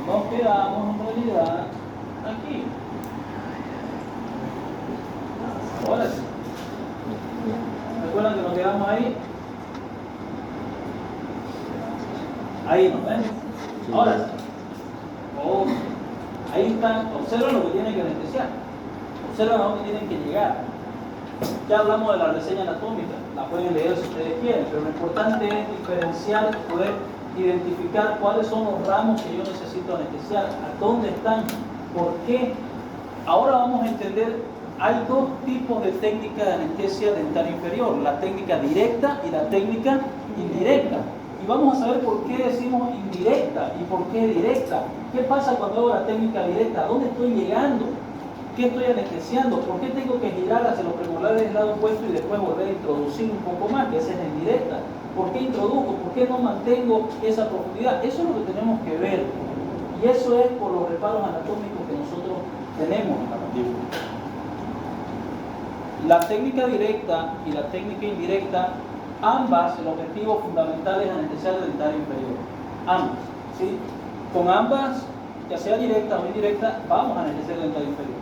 nos quedamos en realidad aquí. Ahora sí. ¿Recuerdan que nos quedamos ahí? Ahí nos ven. Ahora sí. Oh, ahí están. Observen lo que tienen que anestesiar. Observen a dónde tienen que llegar. Ya hablamos de la reseña anatómica. La pueden leer si ustedes quieren. Pero lo importante es diferenciar y poder identificar cuáles son los ramos que yo necesito anestesiar. ¿A dónde están? ¿Por qué? Ahora vamos a entender. Hay dos tipos de técnica de anestesia dental inferior, la técnica directa y la técnica indirecta. Y vamos a saber por qué decimos indirecta y por qué directa. ¿Qué pasa cuando hago la técnica directa? ¿A dónde estoy llegando? ¿Qué estoy anestesiando? ¿Por qué tengo que girar hacia los premolares del lado opuesto y después volver a introducir un poco más? Que esa es la indirecta. ¿Por qué introduzco? ¿Por qué no mantengo esa profundidad? Eso es lo que tenemos que ver. Y eso es por los reparos anatómicos que nosotros tenemos en la mandíbula. La técnica directa y la técnica indirecta, ambas, el objetivo fundamental es anestesiar el dentario inferior. Ambas, ¿sí? Con ambas, ya sea directa o indirecta, vamos a anestesiar el dentario inferior.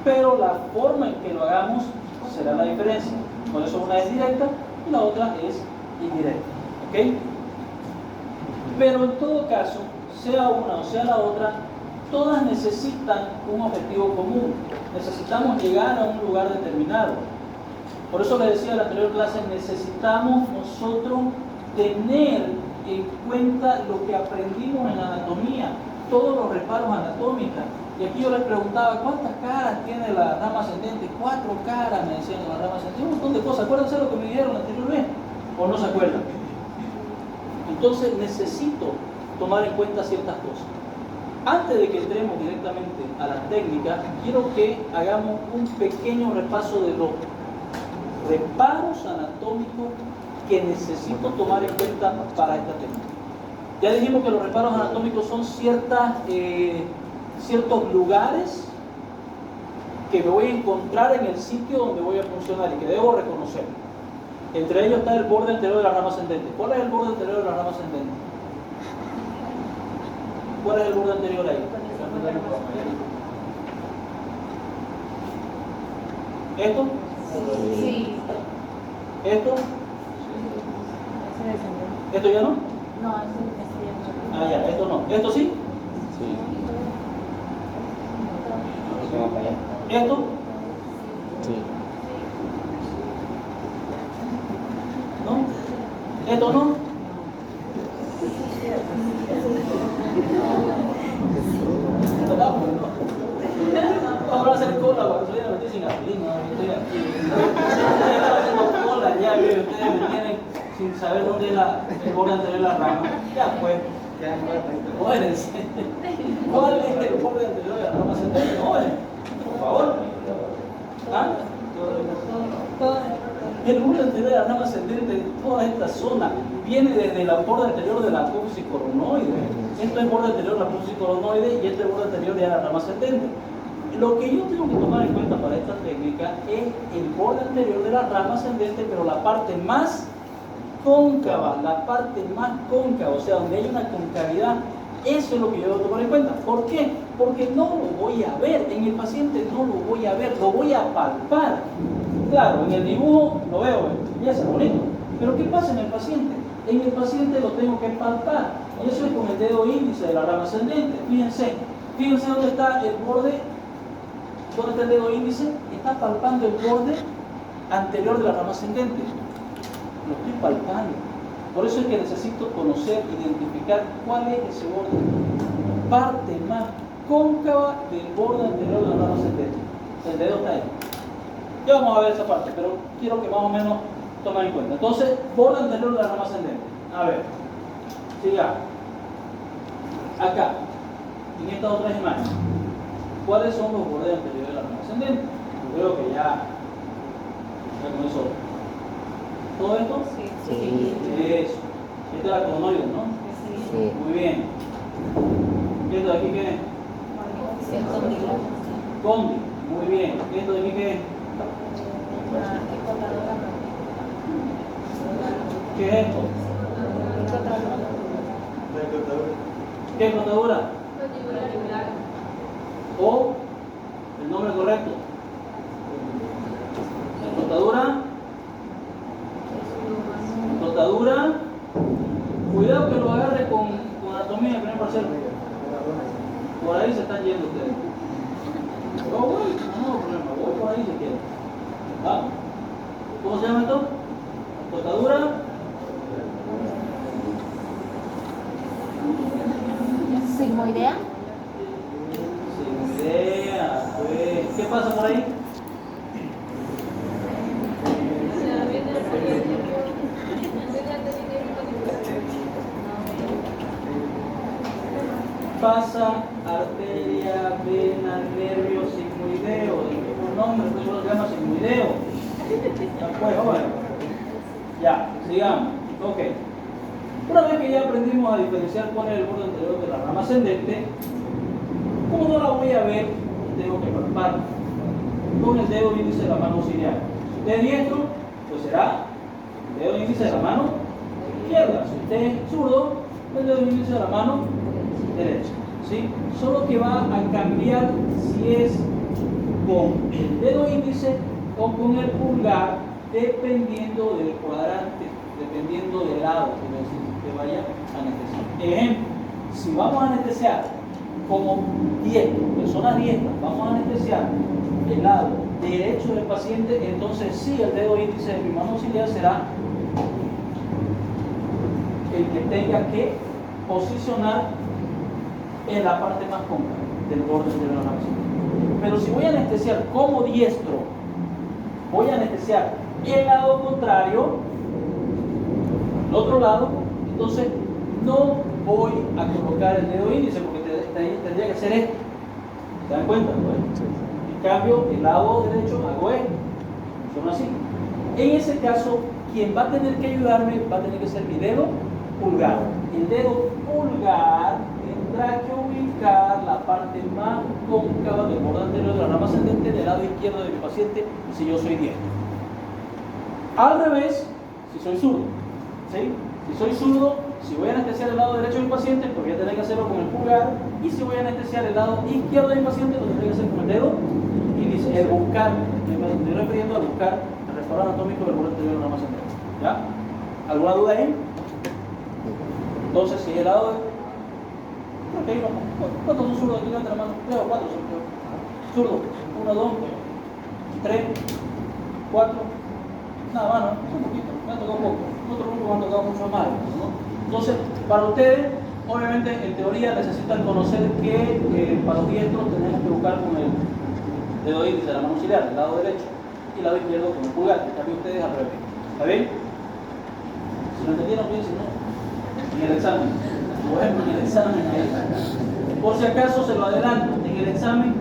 Pero la forma en que lo hagamos será la diferencia. Por eso una es directa y la otra es indirecta. ¿Ok? Pero en todo caso, sea una o sea la otra, todas necesitan un objetivo común. Necesitamos llegar a un lugar determinado. Por eso les decía en la anterior clase, necesitamos nosotros tener en cuenta lo que aprendimos en la anatomía, todos los reparos anatómicos. Y aquí yo les preguntaba, ¿cuántas caras tiene la rama ascendente? 4 caras, me decían la rama ascendente. Un montón de cosas. Acuérdense lo que me dijeron la anterior vez, o no se acuerdan. Entonces necesito tomar en cuenta ciertas cosas. Antes de que entremos directamente a la técnica, quiero que hagamos un pequeño repaso de los reparos anatómicos que necesito tomar en cuenta para esta técnica. Ya dijimos que los reparos anatómicos son ciertos lugares que me voy a encontrar en el sitio donde voy a funcionar y que debo reconocer. Entre ellos está el borde anterior de la rama ascendente. ¿Cuál es el borde anterior de la rama ascendente? ¿Cuál es el borde anterior ahí? ¿Esto? Sí. ¿Esto? ¿Esto ya no? No, eso Ah, ya, esto no. ¿Esto sí? ¿Esto? Sí. ¿No? ¿Esto no? Ahora hacer cola cuando soy de meter sin gasolina, estoy aquí. Estoy haciendo cola ya, ustedes me tienen sin saber dónde es el borde anterior de la rama. Ya pues, muérense. ¿Cuál es el borde anterior de la rama ascendente? Mueren, por favor. ¿Ah? El borde anterior de la rama ascendente, toda esta zona, viene desde el borde anterior de la apófisis coronoide. Esto es el borde anterior de la apófisis coronoide y este es el borde anterior de la rama ascendente. Lo que yo tengo que tomar en cuenta para esta técnica es el borde anterior de la rama ascendente, pero la parte más cóncava, o sea, donde hay una concavidad. Eso es lo que yo debo tomar en cuenta. ¿Por qué? Porque no lo voy a ver, en el paciente no lo voy a ver, lo voy a palpar. Claro, en el dibujo lo veo, ya es bonito. Pero ¿qué pasa en el paciente? En el paciente lo tengo que palpar. Y eso es con el dedo índice de la rama ascendente. Fíjense dónde está el borde, dónde está el dedo índice. Está palpando el borde anterior de la rama ascendente. Lo estoy palpando. Por eso es que necesito conocer, identificar cuál es ese borde. Parte más cóncava del borde anterior de la rama ascendente. El dedo está ahí. Ya vamos a ver esa parte, pero quiero que más o menos tomen en cuenta. Entonces, borde anterior de la rama ascendente. A ver, siga. Acá, en estas otras imágenes, ¿cuáles son los bordes anteriores de la rama ascendente? Yo creo que ya con eso. ¿Todo esto? Sí. Eso. Esta es la coronoide, ¿no? Sí. Muy bien. ¿Y esto de aquí qué es? Condi. Muy bien. ¿Y esto de aquí qué es? ¿Qué es esto? ¿Qué es cortadura? O el nombre correcto. Rotadura. Cuidado que lo agarre con anatomía en el primer parcial. Por ahí se están yendo ustedes. Yo voy, no problema, voy por ahí si quieren. ¿Ah? ¿Cómo se llama esto? Rotadura. Sigmoidea. Sigmoidea, pues, ¿qué pasa por ahí? Pasa arteria, vena, nervio, sigmoideo, el mismo nombre, por eso lo llama sigmoideo. Pues, bueno. Ya, sigamos. Ok. Una vez que ya aprendimos a diferenciar cuál es el borde anterior de la rama ascendente, como no la voy a ver, tengo que palpar con el dedo índice de la mano auxiliar. Si usted es diestro, pues será el dedo índice de la mano izquierda. Si usted es zurdo, el dedo índice de la mano derecha. ¿Sí? Solo que va a cambiar si es con el dedo índice o con el pulgar, dependiendo del cuadrante, dependiendo del lado que vaya a anestesiar. Ejemplo, si vamos a anestesiar como diestro, personas diestras, vamos a anestesiar el lado derecho del paciente, entonces sí, el dedo índice de mi mano auxiliar será el que tenga que posicionar en la parte más cóncava del borde de la mano. Pero si voy a anestesiar como diestro, voy a anestesiar el lado contrario, el otro lado, entonces no voy a colocar el dedo índice porque tendría que hacer esto. ¿Se dan cuenta? Pues, en cambio, el lado derecho hago esto. Funciona así. En ese caso, quien va a tener que ayudarme va a tener que ser mi dedo pulgar. El dedo pulgar tendrá que ubicar la parte más cóncava del borde anterior de la rama ascendente del lado izquierdo de mi paciente si yo soy diestro. Al revés, si soy zurdo. ¿Sí? Si soy zurdo, si voy a anestesiar el lado derecho del paciente, pues voy a tener que hacerlo con el pulgar. Y si voy a anestesiar el lado izquierdo del paciente, lo tendré que hacer con el dedo índice. El buscar, me estoy refiriendo a buscar el restaurante anatómico del borde anterior de la rama ascendente. ¿Ya? ¿Alguna duda ahí? Entonces, si el lado de... Okay, ¿cuántos son zurdos aquí? Levanta la mano. 3 o 4 son zurdos. 1, 2, 3, 4. Nada más, ¿no? Un poquito. Me ha tocado poco. Otros grupos me han tocado mucho más, ¿no? Entonces, para ustedes, obviamente, en teoría necesitan conocer que para los diestros tenemos que buscar con el dedo índice de la mano auxiliar, el lado derecho, y el lado izquierdo con el pulgar. También ustedes al revés. ¿Está bien? Si lo entendieron bien, si no, en el examen. Por ejemplo, en el examen, por si acaso se lo adelanto, en el examen,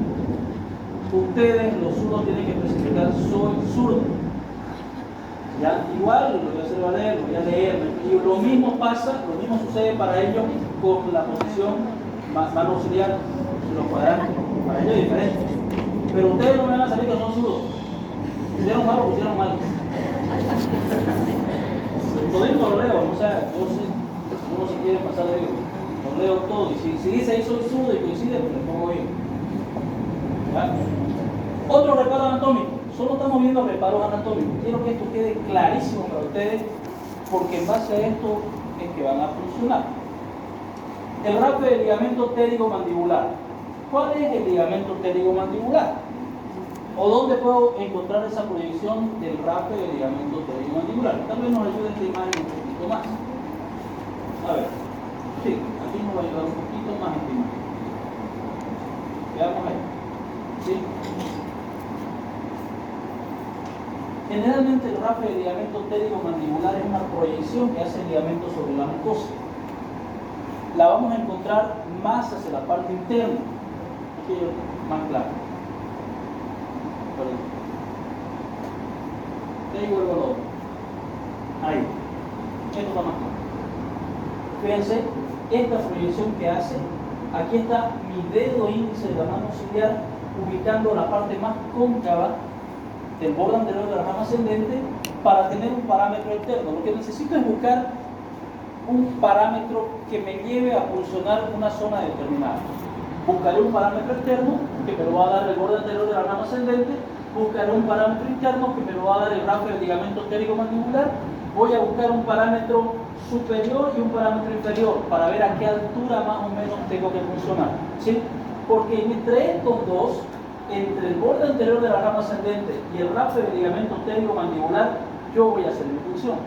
ustedes, los zurdos, tienen que especificar: soy zurdo. ¿Ya? Igual lo voy a hacer valer, lo voy a leer, y lo mismo pasa, lo mismo sucede para ellos con la posición mano auxiliar de los cuadrantes. Para ellos es diferente. Pero ustedes no me van a salir que son zurdos. Pusieron mal o pusieron mal. Lo digo, lo leo, o sea, yo sé. Uno si quiere pasar de ello, lo leo todo, y si dice ahí soy zurdo y coincide, pues le pongo bien. ¿Ya? Otro reparo anatómico. Solo estamos viendo reparos anatómicos. Quiero que esto quede clarísimo para ustedes, porque en base a esto es que van a funcionar. El rape del ligamento pterigomandibular. ¿Cuál es el ligamento pterigomandibular? ¿O dónde puedo encontrar esa proyección del rape del ligamento pterigomandibular? Tal vez nos ayude esta imagen un poquito más. A ver, sí, aquí nos va a ayudar un poquito más esta imagen. Veamos ahí. ¿Sí? Generalmente el rape del ligamento pterigomandibular es una proyección que hace el ligamento sobre la mucosa. La vamos a encontrar más hacia la parte interna. Aquí más claro. Perdón. Ahí vuelvo al otro. Ahí. Esto está más claro. Fíjense, esta proyección que hace, aquí está mi dedo índice de la mano auxiliar ubicando la parte más cóncava del borde anterior de la rama ascendente para tener un parámetro externo. Lo que necesito es buscar un parámetro que me lleve a funcionar una zona determinada. Buscaré un parámetro externo que me lo va a dar el borde anterior de la rama ascendente. Buscaré un parámetro interno que me lo va a dar el rafe del ligamento pterigomandibular. Voy a buscar un parámetro superior y un parámetro inferior para ver a qué altura más o menos tengo que funcionar, ¿sí? Porque entre estos dos, entre el borde anterior de la rama ascendente y el rafe del ligamento pterigomandibular, yo voy a hacer mi función.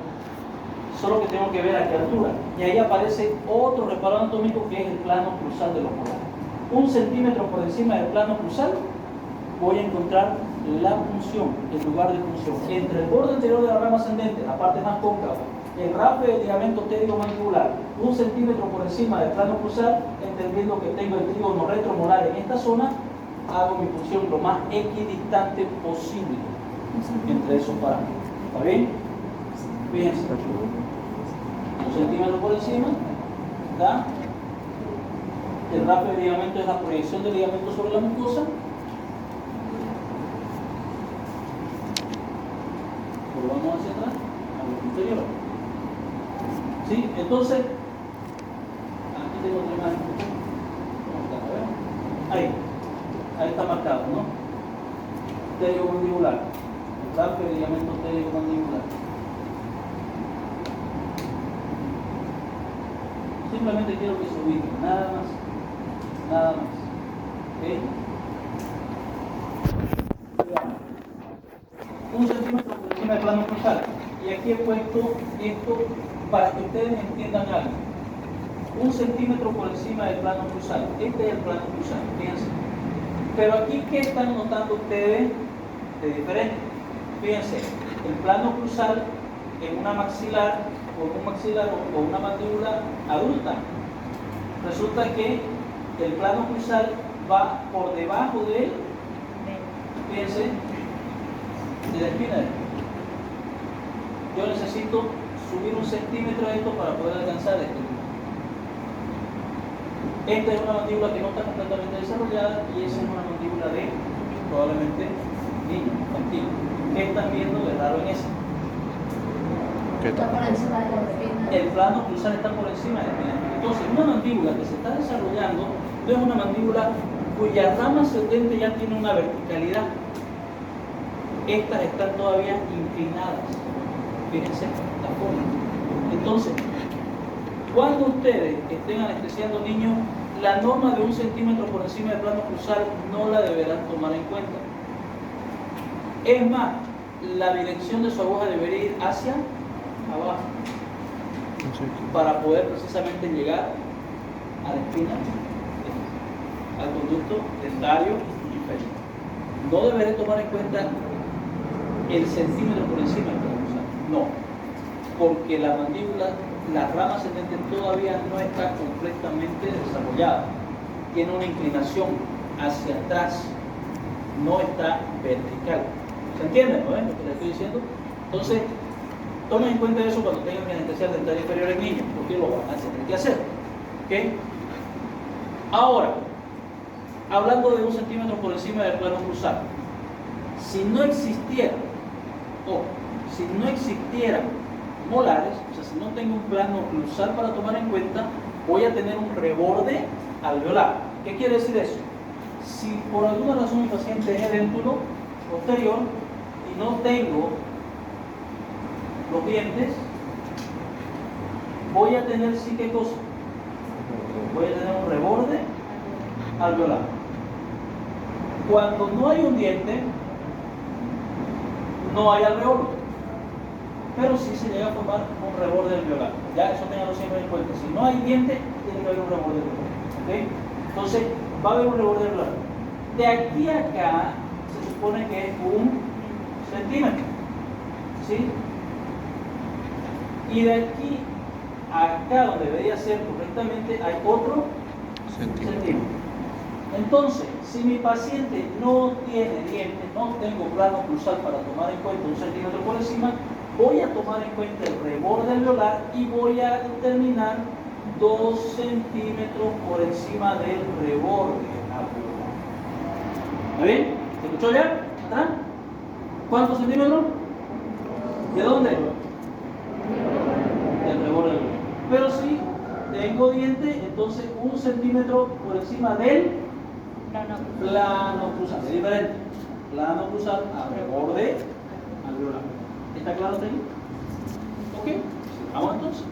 Solo que tengo que ver a qué altura. Y ahí aparece otro reparo anatómico que es el plano cruzal de los molares. 1 centímetro por encima del plano cruzal voy a encontrar la función, el lugar de función. Entre el borde anterior de la rama ascendente, la parte más cóncava, el rafe del ligamento pterigomandibular, 1 centímetro por encima del plano cruzal, entendiendo que tengo el trígono retromolar en esta zona, hago mi función lo más equidistante posible entre esos parámetros. ¿Está bien? Fíjense. 1 centímetro por encima, ¿está? El rafe del ligamento es la proyección del ligamento sobre la mucosa. Volvamos hacia atrás, a lo inferior. ¿Sí? Entonces, aquí tengo otra imagen. Ahí está marcado, ¿no? Pterigomandibular. El rafe del ligamento pterigomandibular. Simplemente quiero que se ubique, nada más. Nada más. ¿Ok? 1 centímetro por encima del plano cruzal. Y aquí he puesto esto para que ustedes entiendan algo. 1 centímetro por encima del plano cruzal. Este es el plano cruzal, fíjense. Pero aquí, ¿qué están notando ustedes de diferente? Fíjense, el plano cruzal en una maxilar, o un maxilar o una mandíbula adulta. Resulta que el plano cruzal va por debajo de, fíjense, de la espina. Yo necesito subir 1 centímetro de esto para poder alcanzar esto. Esta es una mandíbula que no está completamente desarrollada y esa es una mandíbula de probablemente niño, infantil. ¿Qué están viendo de raro en esa? Está por encima de la espina. El plano cruzal está por encima de la espina. Entonces, una mandíbula que se está desarrollando no es una mandíbula cuya rama ascendente ya tiene una verticalidad. Estas están todavía inclinadas. Fíjense la forma. Entonces, cuando ustedes estén anestesiando niños, la norma de 1 centímetro por encima del plano cruzal no la deberán tomar en cuenta. Es más, la dirección de su aguja debería ir hacia abajo para poder precisamente llegar a la espina, al conducto dentario inferior. No deberé tomar en cuenta el centímetro por encima del plano cruzal. No, porque la mandíbula, la rama ascendente todavía no está completamente desarrollada. Tiene una inclinación hacia atrás, no está vertical. ¿Se entiende, no? Lo que les estoy diciendo. Entonces, tomen en cuenta eso cuando tengan que anestesiar dentario inferior en niños, porque lo van a tener que hacer. ¿Okay? Ahora, hablando de 1 centímetro por encima del plano cruzal, si no existieran molares, o sea, si no tengo un plano cruzal para tomar en cuenta, voy a tener un reborde alveolar. ¿Qué quiere decir eso? Si por alguna razón mi paciente es edéntulo posterior y no tengo los dientes, voy a tener sí qué cosa. Voy a tener un reborde alveolar. Cuando no hay un diente, no hay alveolo, pero sí se llega a formar un reborde alveolar. Ya eso tenganlo siempre en cuenta. Si no hay diente, tiene que haber un reborde alveolar. ¿Okay? Entonces, va a haber un reborde alveolar. De aquí a acá, se supone que es 1 centímetro. ¿Sí? Y de aquí a acá, donde debería ser correctamente, hay otro centímetro. Entonces, si mi paciente no tiene dientes, no tengo plano cruzal para tomar en cuenta 1 centímetro por encima, voy a tomar en cuenta el reborde alveolar y voy a determinar 2 centímetros por encima del reborde alveolar. ¿Está bien? ¿Se escuchó ya? ¿Atrás? ¿Cuántos centímetros? ¿De dónde? Del reborde alveolar. Pero si tengo diente, entonces 1 centímetro por encima del Plano cruzado. Es diferente. Plano cruzado abre borde alveolar. ¿Está claro hasta ahí? ¿Ok? Sigamos entonces.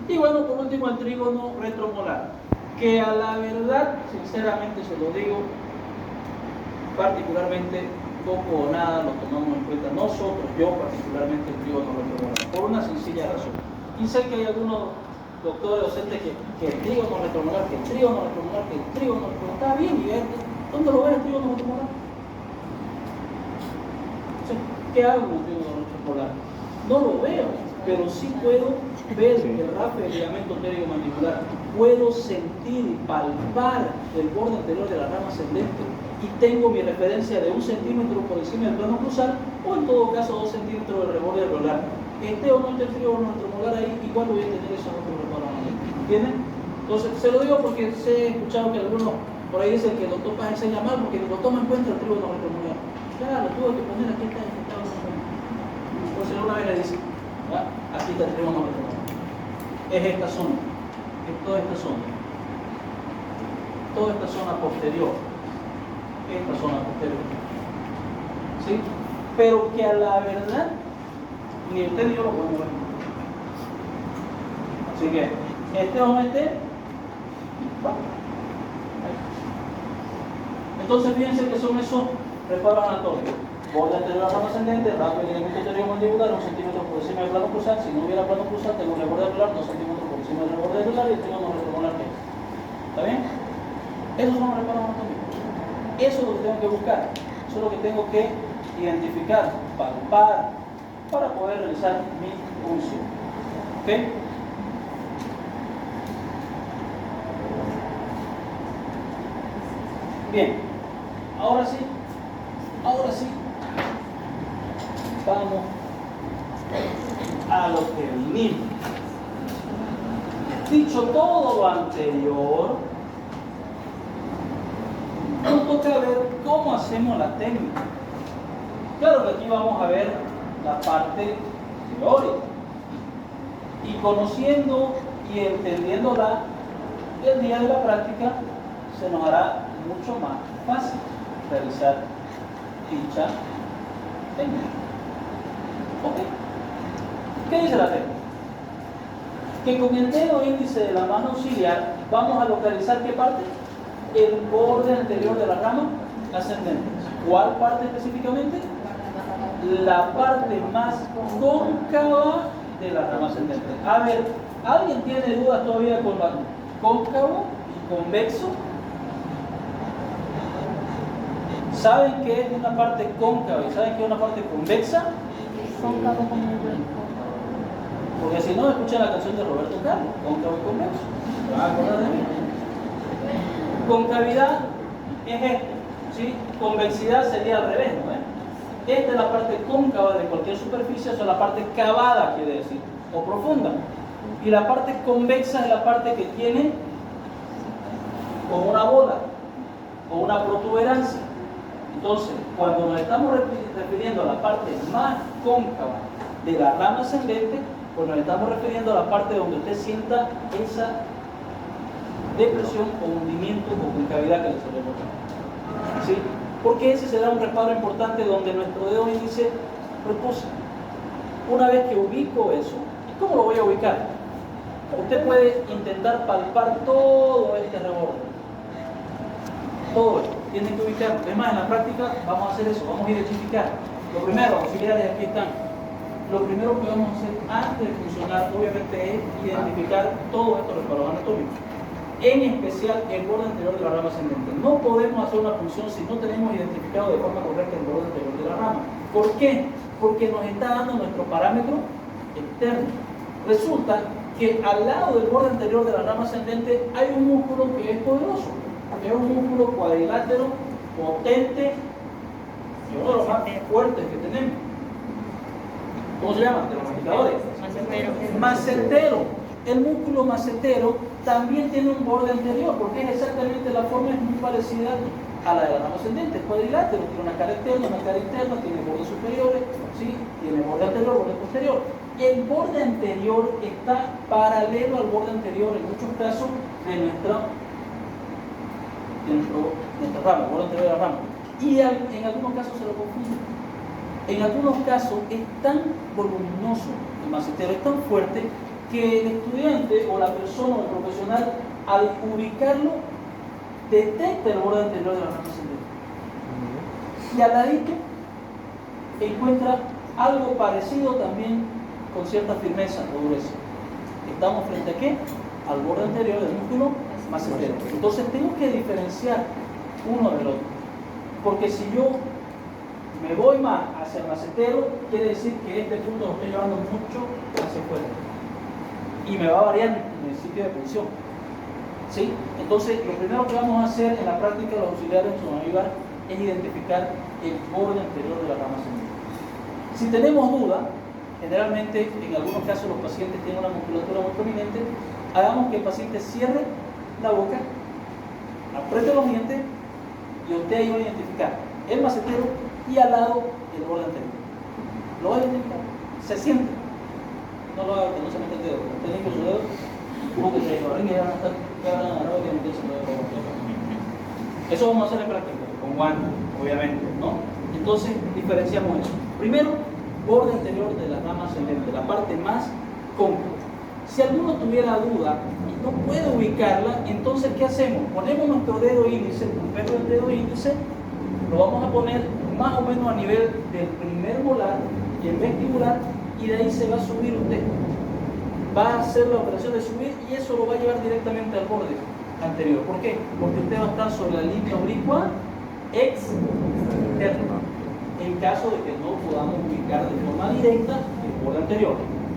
Y bueno, por último, el trígono retromolar, que a la verdad, sinceramente se lo digo, particularmente poco o nada lo tomamos en cuenta nosotros, yo particularmente, el trígono retromolar, por una sencilla razón. Y sé que hay algunos doctores docentes que el trígono retromolar, que el trígono retromolar, que el trígono retromolar, está bien, y ¿dónde lo ves el trígono retromolar? ¿Qué hago con el trígono retromolar? No lo veo, pero sí puedo ver el rafe del ligamento pterigomandibular, puedo sentir y palpar el borde anterior de la rama ascendente y tengo mi referencia de 1 centímetro por encima del plano cruzal o en todo caso 2 centímetros del reborde alveolar. Este o no esté el trígono retromolar ahí, igual voy a tener esos otros reparos. ¿Entienden? Entonces, se lo digo porque he escuchado que algunos por ahí dicen que el doctor Paz enseña mal porque no toma en cuenta el trígono retromolar. Claro, tuve que poner aquí está. Por si una vez le dice, ¿ya? Aquí está el trígono retromolar. Es esta zona, es toda esta zona posterior, esta zona posterior, ¿sí? Pero que a la verdad ni usted ni yo lo podemos ver. Así que este o no esté, entonces fíjense que son esos reparos anatómicos. Borde anterior de la rama ascendente, rafe del ligamento pterigomandibular, 1 centímetro por encima del plano cruzal. Si no hubiera plano cruzal, tengo el reborde alveolar, 2 centímetros por encima del reborde alveolar y tengo un retromolar. ¿Está bien? Esos son los reparos anatómicos. Eso es lo que tengo que buscar. Eso es lo que tengo que identificar, palpar, para poder realizar mi función. ¿Ok? Bien. Ahora sí. Vamos a lo que vinimos. Dicho todo lo anterior, nos toca ver cómo hacemos la técnica. Claro que aquí vamos a ver la parte teórica. Y conociendo y entendiéndola, el día de la práctica se nos hará mucho más fácil realizar dicha técnica. ¿Ok? ¿Qué dice la técnica? Que con el dedo índice de la mano auxiliar vamos a localizar ¿qué parte? El borde anterior de la rama ascendente. ¿Cuál parte específicamente? La parte más cóncava de la rama ascendente. A ver, ¿alguien tiene dudas todavía con la cóncavo y convexo? ¿Saben qué es una parte cóncava y saben qué es una parte convexa? Cóncavo como un hueco. Porque si no, escuchan la canción de Roberto Carlos, cóncavo y convexo. ¿Se van a acordar de mí? Concavidad es esto, ¿sí? Convexidad sería al revés, ¿no? Esta es la parte cóncava de cualquier superficie, o sea, la parte cavada, quiere decir, o profunda. Y la parte convexa es la parte que tiene como una bola, o una protuberancia. Entonces, cuando nos estamos refiriendo a la parte más cóncava de la rama ascendente, pues nos estamos refiriendo a la parte donde usted sienta esa depresión o hundimiento o concavidad que le solemos llamar. ¿Sí? Porque ese será un reparo importante donde nuestro dedo índice reposa. Una vez que ubico eso, ¿cómo lo voy a ubicar? Usted puede intentar palpar todo este reborde. Todo esto. Tiene que ubicarlo. Es más, en la práctica vamos a hacer eso, vamos a identificar. Lo primero, auxiliares aquí están. Lo primero que vamos a hacer antes de funcionar, obviamente, es identificar todos estos reparos anatómicos. En especial el borde anterior de la rama ascendente. No podemos hacer una función si no tenemos identificado de forma correcta el borde anterior de la rama. ¿Por qué? Porque nos está dando nuestro parámetro externo. Resulta que al lado del borde anterior de la rama ascendente hay un músculo que es poderoso. Es un músculo cuadrilátero, potente y uno de los más fuertes que tenemos. ¿Cómo se llama? De los indicadores. Macetero. El músculo macetero también tiene un borde anterior, porque es exactamente la forma, es muy parecida a la de la rama ascendente, es cuadrilátero, tiene una cara externa, una cara interna, tiene bordes superiores, ¿sí? Tiene borde anterior, borde posterior. El borde anterior está paralelo al borde anterior en muchos casos de nuestro nuestra rama, el borde anterior de la rama. Y en algunos casos se lo confunde. En algunos casos es tan voluminoso el macetero, es tan fuerte, que el estudiante o la persona o el profesional, al ubicarlo, detecta el borde anterior de la rama ascendente. Y al ladito encuentra algo parecido también con cierta firmeza o dureza. Estamos frente a ¿qué? Al borde anterior del músculo macetero. Entonces tengo que diferenciar uno del otro. Porque si yo me voy más hacia el macetero, quiere decir que este punto lo estoy llevando mucho hacia afuera. Y me va a variar en el sitio de posición. ¿Sí? Entonces, lo primero que vamos a hacer en la práctica, los auxiliares nos van a ayudar, es identificar el borde anterior de la rama ascendente. Si tenemos duda, generalmente en algunos casos los pacientes tienen una musculatura muy prominente, hagamos que el paciente cierre la boca, apriete los dientes y usted ahí va a identificar el macetero y al lado el borde anterior. Lo va a identificar, se siente. No lo haga que no se meta el dedo, usted limpia su dedo, como que se lo arranque y van a estar agarrados que meterse el dedo. Eso vamos a hacer en práctica, con guantes, obviamente, ¿no? Entonces, diferenciamos eso. Primero, borde anterior de la rama ascendente, la parte más cóncava. Si alguno tuviera duda y no puede ubicarla, entonces, ¿qué hacemos? Ponemos nuestro dedo índice, el dedo índice, lo vamos a poner más o menos a nivel del primer molar y el vestibular, y de ahí se va a subir usted. Va a hacer la operación de subir y eso lo va a llevar directamente al borde anterior. ¿Por qué? Porque usted va a estar sobre la línea oblicua externa. En caso de que no podamos ubicar de forma directa el borde anterior,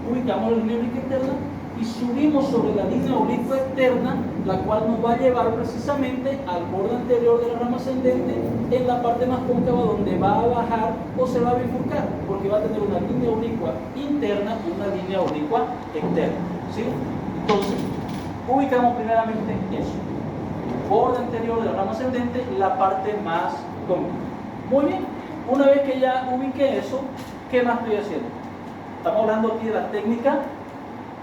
ubicamos la línea oblicua externa y subimos sobre la línea oblicua externa, la cual nos va a llevar precisamente al borde anterior de la rama ascendente, en la parte más cóncava, donde va a bajar o se va a bifurcar, porque va a tener una línea oblicua interna y una línea oblicua externa. ¿Sí? Entonces, ubicamos primeramente eso: borde anterior de la rama ascendente, la parte más cóncava. Muy bien, una vez que ya ubiqué eso, ¿qué más estoy haciendo? Estamos hablando aquí de la técnica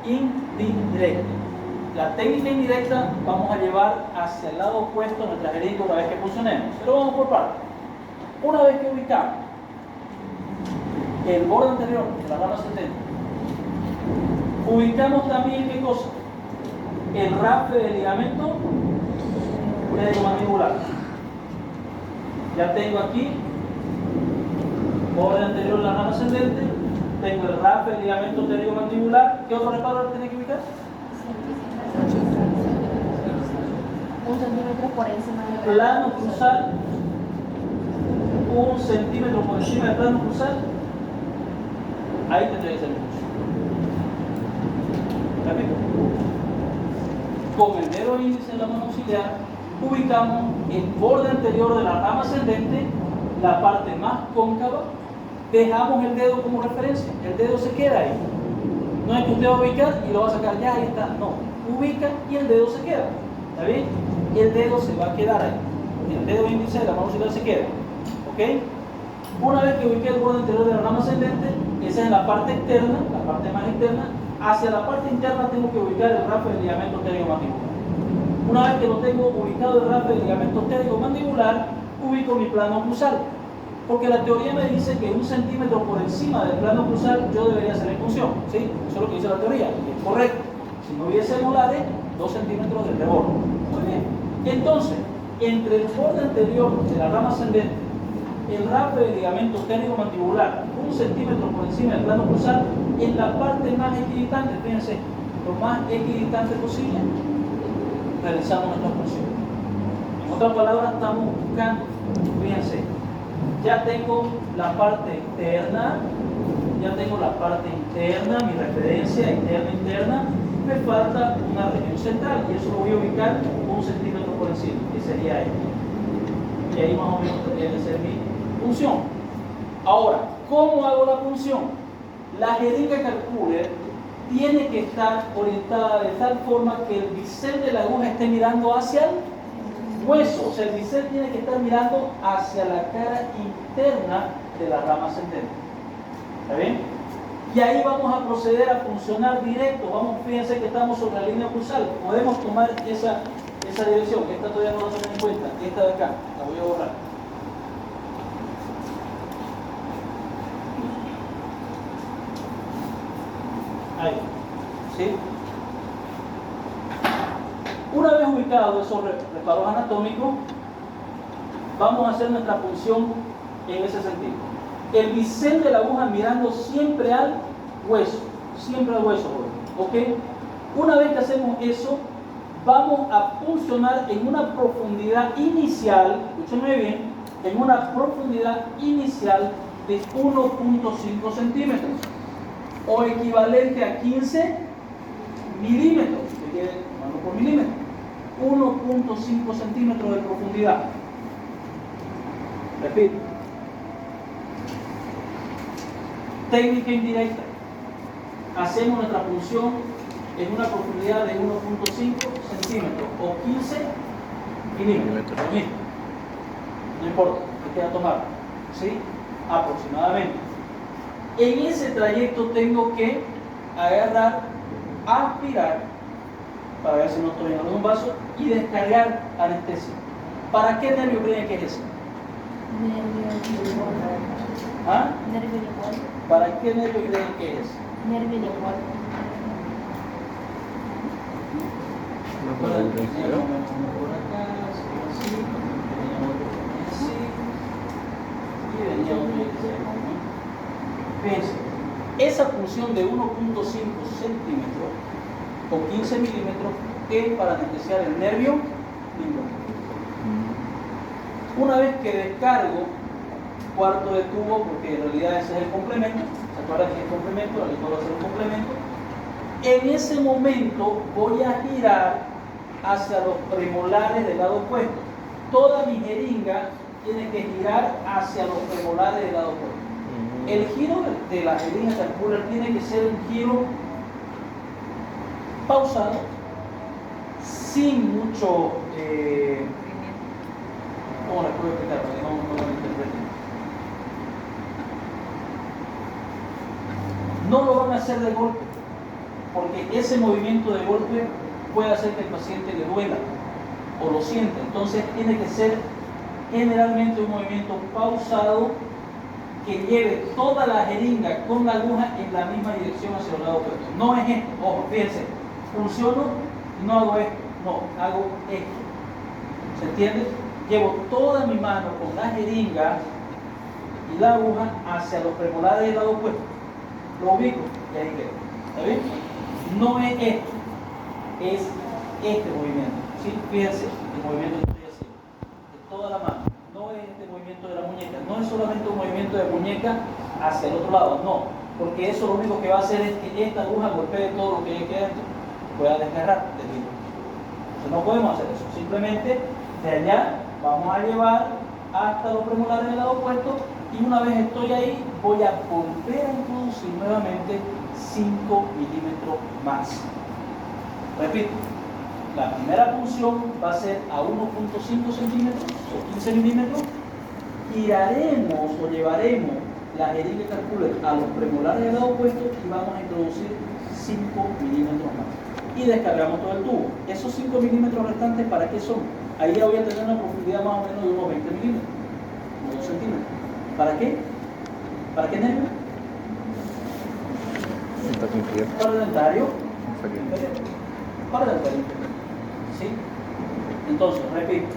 indirecta. La técnica indirecta vamos a llevar hacia el lado opuesto a nuestra jeringa una vez que funcionemos. Pero vamos por partes. Una vez que ubicamos el borde anterior de la rama ascendente, ubicamos también ¿qué cosa? El rastre del ligamento pteriomandibular. Ya tengo aquí borde anterior de la rama ascendente, tengo el rastre del ligamento pteriomandibular. ¿Qué otro reparo tiene que ubicar? 1 centímetro por encima del Plano cruzal, 1 centímetro por encima del plano cruzal. Ahí tendría que ser el pulso. ¿Repito? Con el dedo índice de la mano auxiliar ubicamos el borde anterior de la rama ascendente, la parte más cóncava. Dejamos el dedo como referencia, el dedo se queda ahí. No es que usted va a ubicar y lo va a sacar, ya ahí está. No, ubica y el dedo se queda. ¿Está bien? Y el dedo se va a quedar ahí. El dedo índice de la mano auxiliar se queda. ¿Ok? Una vez que ubique el borde anterior de la rama ascendente, esa es la parte externa, la parte más externa. Hacia la parte interna tengo que ubicar el rastre del ligamento pteriomandibular. Una vez que lo tengo ubicado el rastre del ligamento pteriomandibular, ubico mi plano cruzal. Porque la teoría me dice que 1 centímetro por encima del plano cruzal yo debería hacer en función. ¿Sí? Eso es lo que dice la teoría. Es correcto. Si no hubiese molares, 2 centímetros del reborde. Muy bien. Entonces, entre el borde anterior de la rama ascendente, el rastre del ligamento pteriomandibular, 1 centímetro por encima del plano cruzal, en la parte más equidistante, fíjense, lo más equidistante posible, realizamos nuestra función. En otras palabras, estamos buscando, fíjense, ya tengo la parte externa, ya tengo la parte interna, mi referencia interna, me falta una región central y eso lo voy a ubicar 1 centímetro por encima, que sería ahí. Y ahí más o menos tendría que ser mi punción. Ahora, ¿cómo hago la punción? La jeringa calculer tiene que estar orientada de tal forma que el bisel de la aguja esté mirando hacia el hueso. O sea, el bisel tiene que estar mirando hacia la cara interna de la rama ascendente. ¿Está bien? Y ahí vamos a proceder a funcionar directo. Vamos, fíjense que estamos sobre la línea cruzal. Podemos tomar esa esa dirección, esta todavía no la tomen en cuenta, esta de acá, la voy a borrar. Ahí, ¿sí? Una vez ubicados esos reparos anatómicos, vamos a hacer nuestra punción en ese sentido. El bisel de la aguja mirando siempre al hueso, ¿ok? Una vez que hacemos eso, vamos a puncionar en una profundidad inicial, escúchenme bien, en una profundidad inicial de 1.5 centímetros o equivalente a 15 milímetros, que quede mano por milímetro, 1.5 centímetros de profundidad. Repito, técnica indirecta. Hacemos nuestra punción en una profundidad de 1.5 centímetros o 15 milímetros. Lo mismo. No importa, que queda tomar. ¿Sí? Aproximadamente. En ese trayecto tengo que agarrar, aspirar, para ver si no estoy en algún vaso, y descargar anestesia. ¿Para qué nervio creen que es ese? ¿Ah? Nervio lingual. ¿Para qué nervio creen que es? Nervio lingual. No puedo Teníamos ver. uno por acá, así, teníamos otro así, y venía otro así. Fíjense, esa función de 1.5 centímetros o 15 milímetros es para anestesiar el nervio lingual. Una vez que descargo cuarto de tubo, porque en realidad ese es el complemento, ¿se acuerdan que es el complemento? La licuadora va a ser un complemento. En ese momento voy a girar hacia los premolares del lado opuesto. Toda mi jeringa tiene que girar hacia los premolares del lado opuesto. El giro de la jeringa circular tiene que ser un giro pausado, sin mucho, ¿cómo les puedo explicar? Para que no lo interpreten. No lo van a hacer de golpe, porque ese movimiento de golpe puede hacer que el paciente le duela o lo sienta. Entonces tiene que ser generalmente un movimiento pausado que lleve toda la jeringa con la aguja en la misma dirección hacia el lado opuesto. No es esto, ojo, fíjense, funciono y no hago esto, no, hago esto. ¿Se entiende? Llevo toda mi mano con la jeringa y la aguja hacia los premolares del lado opuesto. Lo ubico y ahí quedo. ¿Está bien? No es esto, es este movimiento. ¿Sí? Fíjense el movimiento que estoy haciendo. De toda la mano. No es este movimiento de la muñeca. No es solamente un movimiento de muñeca hacia el otro lado. No. Porque eso lo único que va a hacer es que esta aguja golpee todo lo que hay aquí adentro. Pueda desgarrar del hilo. Entonces no podemos hacer eso. Simplemente de allá vamos a llevar hasta los premolares del lado opuesto. Y una vez estoy ahí, voy a volver a introducir nuevamente 5 milímetros más. Repito, la primera punción va a ser a 1.5 centímetros o 15 milímetros. Giraremos o llevaremos la jeringa circular a los premolares del lado opuesto y vamos a introducir 5 milímetros más. Y descargamos todo el tubo. Esos 5 milímetros restantes, ¿para qué son? Ahí ya voy a tener una profundidad más o menos de unos 20 milímetros, o 2 centímetros. ¿Para qué? ¿Para qué nervio? Para el dentario. Para el dentario. ¿Sí? Entonces, repito.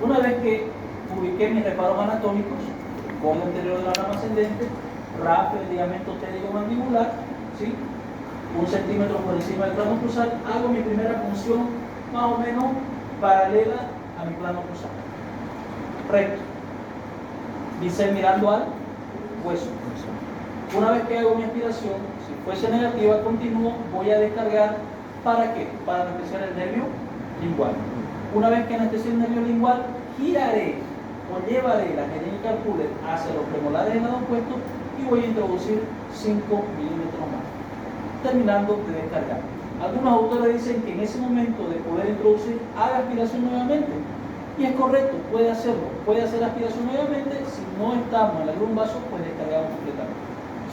Una vez que ubiqué mis reparos anatómicos, con el anterior de la rama ascendente, rafe el ligamento tédico-mandibular, ¿sí? 1 centímetro por encima del plano cruzal, hago mi primera punción más o menos paralela a mi plano cruzal. Recto. Bisel mirando al hueso. Una vez que hago mi aspiración, si fuese negativa, continúo, voy a descargar. ¿Para qué? Para anestesiar el nervio lingual. Una vez que anestesie el nervio lingual, giraré o llevaré la jeringa circular hacia los premolares del lado opuesto y voy a introducir 5 milímetros más, terminando de descargar. Algunos autores dicen que en ese momento de poder introducir, haga aspiración nuevamente. Y es correcto, puede hacerlo, puede hacer aspiración nuevamente. Si no estamos en algún vaso, pues descargamos completamente.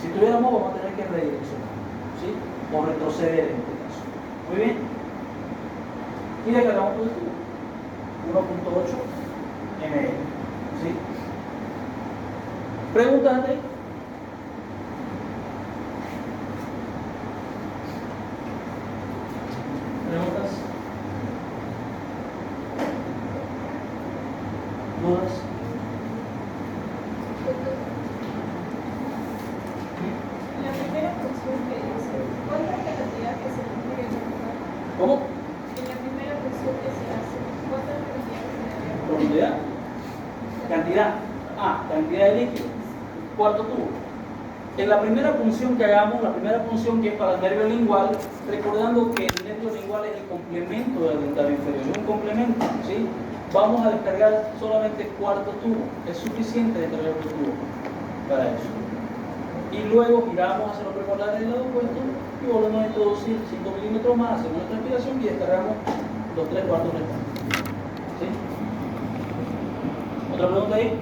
Si tuviéramos, vamos a tener que redireccionar, ¿sí? O retroceder en este caso. Muy bien. y descargamos positivo. 1.8 ml. ¿Sí? ¿Preguntas antes? ¿Preguntas? ¿Dudas? La primera función que dice, ¿cuál es la cantidad que se debe colocar? ¿Cómo? En la primera función que se hace, ¿cuál es la cantidad que se debe colocar? ¿Profundidad? Cantidad. Cantidad de líquido. Cuarto tubo. En la primera función que hagamos, la primera función que es para el nervio lingual, recordando que el nervio lingual es el complemento del dentario inferior, es un complemento, ¿sí? Vamos a descargar solamente cuarto tubo, es suficiente descargar el tubo para eso. Y luego giramos hacia los premolares del lado opuesto y volvemos a introducir 5 milímetros más, hacemos nuestra aspiración y descargamos los 3 cuartos restantes. ¿Sí? ¿Otra pregunta ahí?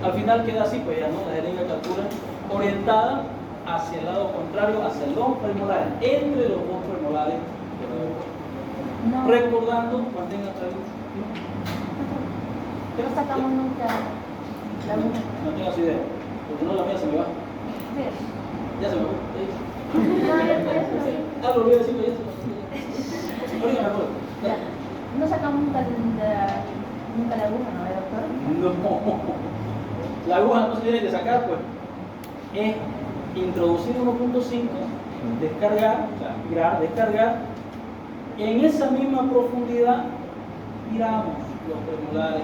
Al final queda así, pues ya no, la jeringa calcula orientada hacia el lado contrario, hacia los premolares, entre los dos premolares. No, Recordando, mantenga traído. no sacamos nunca la aguja. No tengas idea, porque no la mía se me va. Sí. Ya se me va. No, después no. Lo voy a decir, ya se me va. Ahorita me acuerdo. Ya. No sacamos nunca la aguja, ¿no, doctor? No. La aguja no se tiene que sacar, pues. Es introducir 1.5, descargar, o sea, girar, descargar. En esa misma profundidad giramos los premolares,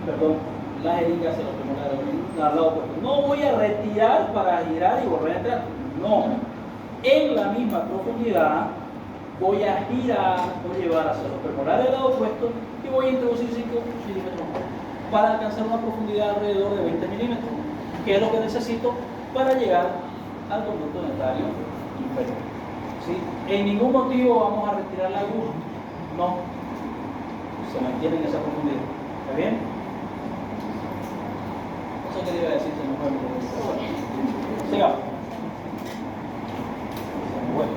perdón, la jeringa hacia los premolares al lado opuesto. No voy a retirar para girar y volver a entrar. No. En la misma profundidad voy a girar, voy a llevar hacia los premolares del lado opuesto y voy a introducir 5 milímetros más para alcanzar una profundidad alrededor de 20 milímetros, que es lo que necesito para llegar al conducto dentario inferior. ¿Sí? En ningún motivo vamos a retirar la aguja, no, se mantiene en esa profundidad. ¿Está bien? Eso quería decir, se me fue. Bueno, sigamos. Bueno.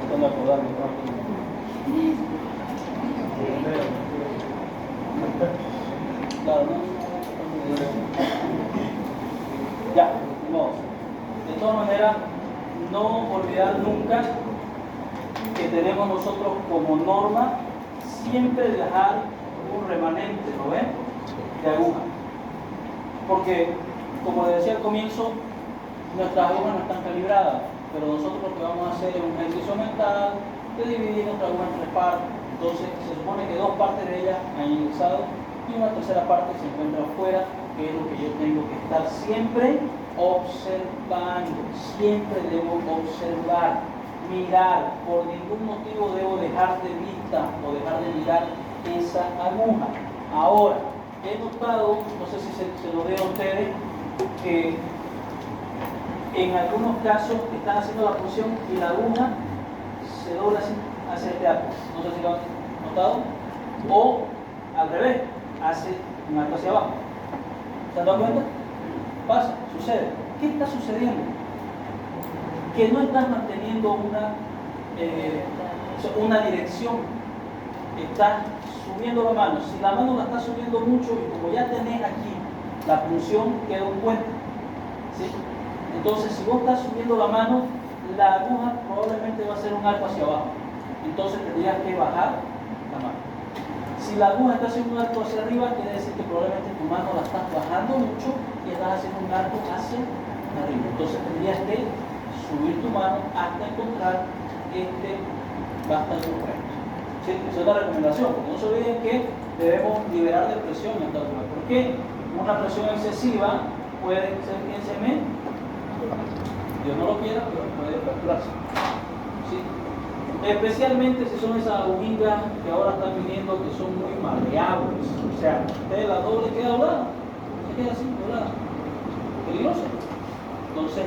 Tratando de acordarme rápido. Claro, ¿no? Ya, de modo. De todas maneras, no olvidar nunca que tenemos nosotros como norma siempre dejar un remanente, ¿lo ven? De aguja. Porque, como les decía al comienzo, nuestras agujas no están calibradas, pero nosotros lo que vamos a hacer es un ejercicio mental de dividir nuestra aguja en 3 partes. Entonces, se supone que 2 partes de ella han ingresado y una tercera parte se encuentra afuera, que es lo que yo tengo que estar siempre observando. Siempre debo observar, mirar. Por ningún motivo debo dejar de vista o dejar de mirar esa aguja. Ahora, he notado, no sé si se lo veo a ustedes, que en algunos casos están haciendo la función y la aguja se dobla así hacia este arco. No sé si lo han notado. O al revés, hace un arco hacia abajo. ¿Se han dado cuenta? Pasa, sucede. ¿Qué está sucediendo? Que no estás manteniendo una dirección. Estás subiendo la mano. Si la mano la estás subiendo mucho y como ya tenés aquí la función, queda un puente. ¿Sí? Entonces, si vos estás subiendo la mano, la aguja probablemente va a ser un arco hacia abajo. Entonces tendrías que bajar la mano. Si la aguja está haciendo un arco hacia arriba, quiere decir que probablemente tu mano la estás bajando mucho y estás haciendo un arco hacia arriba. Entonces tendrías que subir tu mano hasta encontrar este vástago recto. ¿Sí? Esa es la recomendación, porque no se olviden que debemos liberar de presión en esta aguja. ¿Por qué? Una presión excesiva puede ser que se me, Dios no lo quiera, pero puede fracturarse. ¿Sí? Especialmente si son esas agujitas que ahora están viniendo que son muy maleables. O sea, usted la doble queda doblada, se queda así, doblada. Peligroso. Entonces,